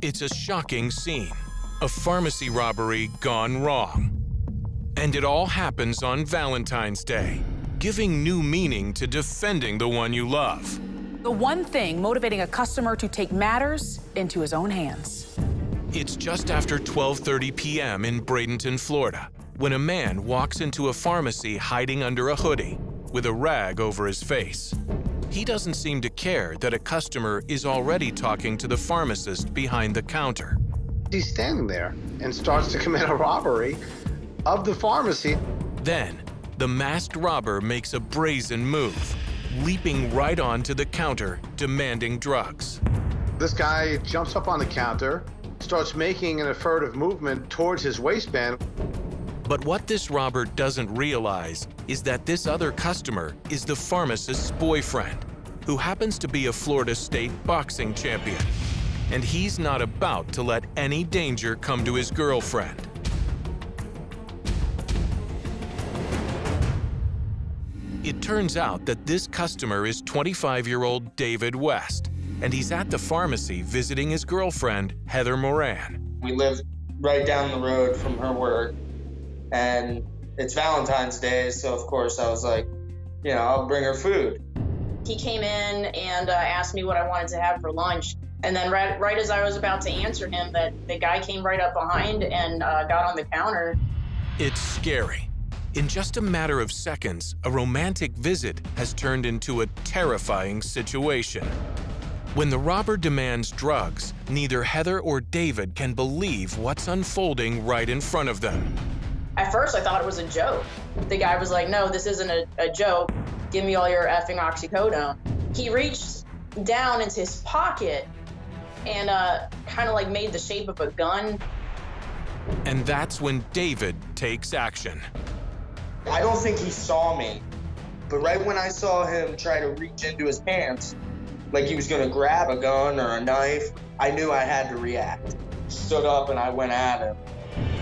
It's a shocking scene, a pharmacy robbery gone wrong. And it all happens on Valentine's Day, giving new meaning to defending the one you love. The one thing motivating a customer to take matters into his own hands. It's just after 12:30 p.m. in Bradenton, Florida, when a man walks into a pharmacy hiding under a hoodie with a rag over his face. He doesn't seem to care that a customer is already talking to the pharmacist behind the counter. He's standing there and starts to commit a robbery of the pharmacy. Then, the masked robber makes a brazen move, leaping right onto the counter, demanding drugs. This guy jumps up on the counter, starts making an furtive movement towards his waistband. But what this robber doesn't realize is that this other customer is the pharmacist's boyfriend, who happens to be a Florida State boxing champion. And he's not about to let any danger come to his girlfriend. It turns out that this customer is 25-year-old David West, and he's at the pharmacy visiting his girlfriend, Heather Moran. We live right down the road from her work, and it's Valentine's Day, so of course I was like, you know, I'll bring her food. He came in and asked me what I wanted to have for lunch. And then right as I was about to answer him, that the guy came right up behind and got on the counter. It's scary. In just a matter of seconds, a romantic visit has turned into a terrifying situation. When the robber demands drugs, neither Heather or David can believe what's unfolding right in front of them. At first, I thought it was a joke. The guy was like, no, this isn't a joke. Give me all your effing oxycodone. He reached down into his pocket and kind of like made the shape of a gun. And that's when David takes action. I don't think he saw me, but right when I saw him try to reach into his pants, like he was gonna grab a gun or a knife, I knew I had to react. Stood up and I went at him.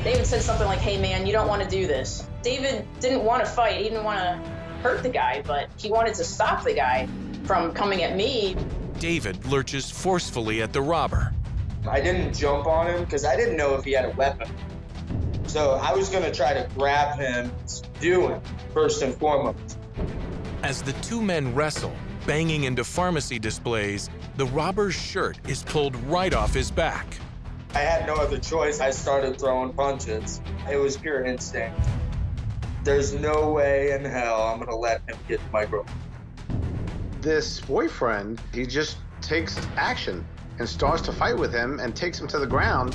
David said something like, hey man, you don't want to do this. David didn't want to fight, he didn't want to hurt the guy, but he wanted to stop the guy from coming at me. David lurches forcefully at the robber. I didn't jump on him because I didn't know if he had a weapon. So I was gonna try to grab him, subdue him, first and foremost. As the two men wrestle, banging into pharmacy displays, the robber's shirt is pulled right off his back. I had no other choice. I started throwing punches. It was pure instinct. There's no way in hell I'm gonna let him get my girl. This boyfriend, he just takes action and starts to fight with him and takes him to the ground,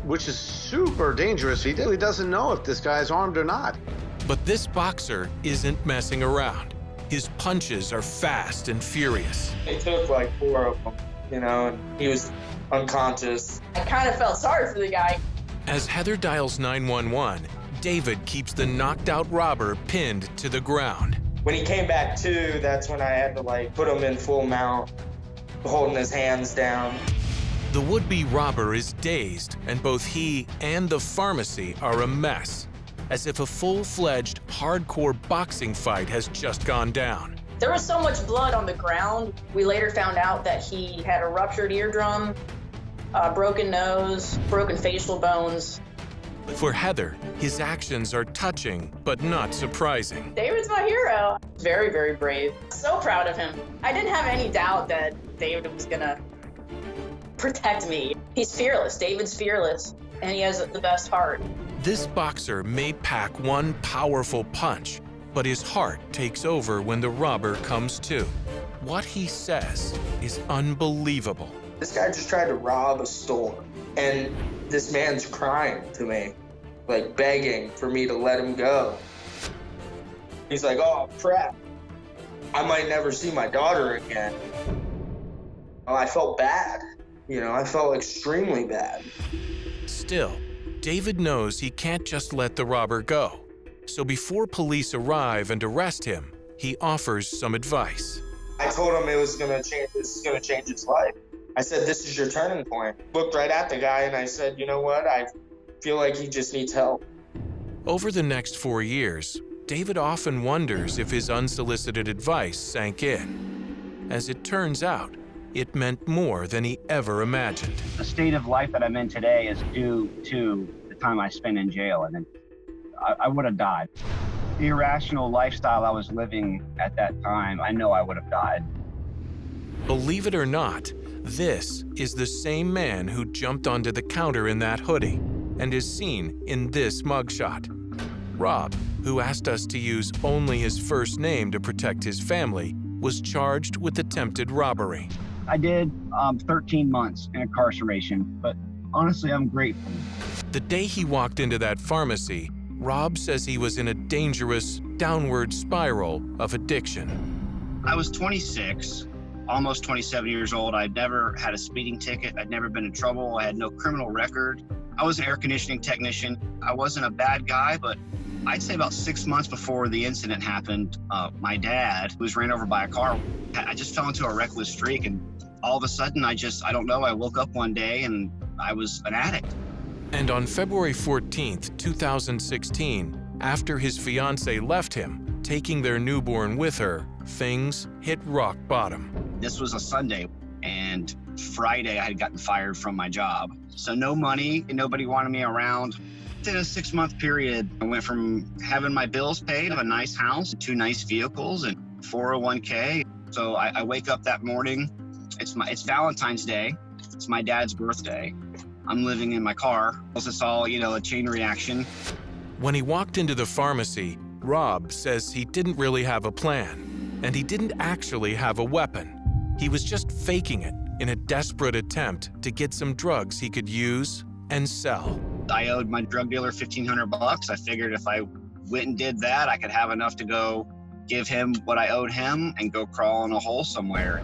which is super dangerous. He really doesn't know if this guy's armed or not. But this boxer isn't messing around. His punches are fast and furious. He took like 4 of them, you know, and he was unconscious. I kind of felt sorry for the guy. As Heather dials 911, David keeps the knocked out robber pinned to the ground. When he came back to, that's when I had to like put him in full mount, holding his hands down. The would-be robber is dazed, and both he and the pharmacy are a mess, as if a full-fledged, hardcore boxing fight has just gone down. There was so much blood on the ground. We later found out that he had a ruptured eardrum, a broken nose, broken facial bones. For Heather, his actions are touching, but not surprising. David's my hero. Very, very brave. So proud of him. I didn't have any doubt that David was gonna protect me. He's fearless. David's fearless, and he has the best heart. This boxer may pack one powerful punch, but his heart takes over when the robber comes to. What he says is unbelievable. This guy just tried to rob a store, and this man's crying to me, like begging for me to let him go. He's like, oh crap, I might never see my daughter again. Oh, I felt bad, you know, I felt extremely bad. Still, David knows he can't just let the robber go. So before police arrive and arrest him, he offers some advice. I told him this is gonna change his life. I said, this is your turning point. Looked right at the guy and I said, you know what? I feel like he just needs help. Over the next 4 years, David often wonders if his unsolicited advice sank in. As it turns out, it meant more than he ever imagined. The state of life that I'm in today is due to the time I spent in jail, and I would have died. The irrational lifestyle I was living at that time, I know I would have died. Believe it or not, this is the same man who jumped onto the counter in that hoodie and is seen in this mugshot. Rob, who asked us to use only his first name to protect his family, was charged with attempted robbery. I did 13 months in incarceration, but honestly, I'm grateful. The day he walked into that pharmacy, Rob says he was in a dangerous downward spiral of addiction. I was 26, almost 27 years old. I'd never had a speeding ticket. I'd never been in trouble. I had no criminal record. I was an air conditioning technician. I wasn't a bad guy, but I'd say about 6 months before the incident happened, my dad was ran over by a car. I just fell into a reckless streak, and all of a sudden, I don't know, I woke up one day and I was an addict. And on February 14th, 2016, after his fiancée left him, taking their newborn with her, things hit rock bottom. This was a Sunday, and Friday I had gotten fired from my job. So no money, and nobody wanted me around. In a 6-month period, I went from having my bills paid, a nice house, 2 nice vehicles, and 401k. So I wake up that morning, it's Valentine's Day, it's my dad's birthday. I'm living in my car. It's all, a chain reaction. When he walked into the pharmacy, Rob says he didn't really have a plan, and he didn't actually have a weapon. He was just faking it in a desperate attempt to get some drugs he could use and sell. I owed my drug dealer $1,500. I figured if I went and did that, I could have enough to go give him what I owed him and go crawl in a hole somewhere.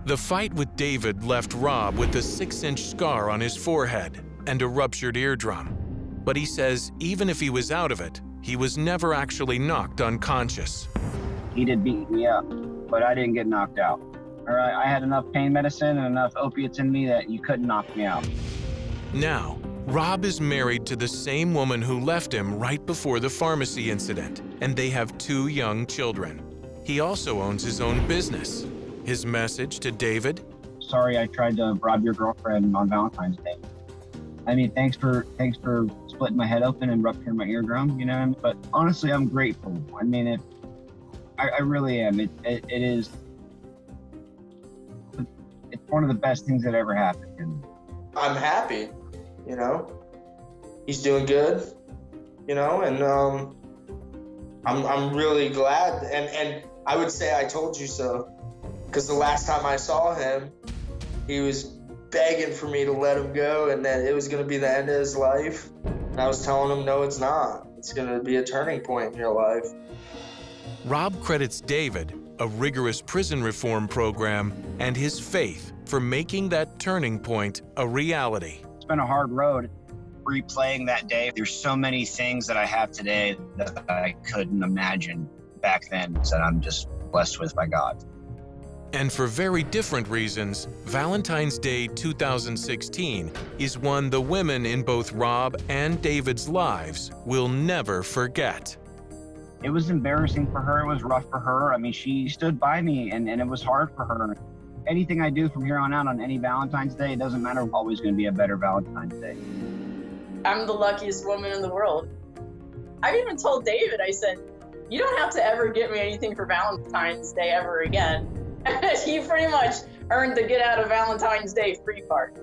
The fight with David left Rob with a 6-inch scar on his forehead and a ruptured eardrum. But he says even if he was out of it, he was never actually knocked unconscious. He did beat me up, but I didn't get knocked out. All right, I had enough pain medicine and enough opiates in me that you couldn't knock me out. Now, Rob is married to the same woman who left him right before the pharmacy incident, and they have 2 young children. He also owns his own business. His message to David? Sorry I tried to rob your girlfriend on Valentine's Day. I mean, thanks for splitting my head open and rupturing my eardrum, but honestly, I'm grateful. I mean, I really am. It's one of the best things that ever happened to me. I'm happy, He's doing good, and I'm really glad. And I would say I told you so, because the last time I saw him, he was begging for me to let him go and that it was going to be the end of his life. And I was telling him, no, it's not. It's going to be a turning point in your life. Rob credits David, a rigorous prison reform program, and his faith for making that turning point a reality. It's been a hard road replaying that day. There's so many things that I have today that I couldn't imagine back then that I'm just blessed with by God. And for very different reasons, Valentine's Day 2016 is one the women in both Rob and David's lives will never forget. It was embarrassing for her. It was rough for her. I mean, she stood by me, and it was hard for her. Anything I do from here on out on any Valentine's Day, it doesn't matter. I'm always going to be a better Valentine's Day. I'm the luckiest woman in the world. I've even told David, I said, you don't have to ever get me anything for Valentine's Day ever again. He pretty much earned the get out of Valentine's Day free card.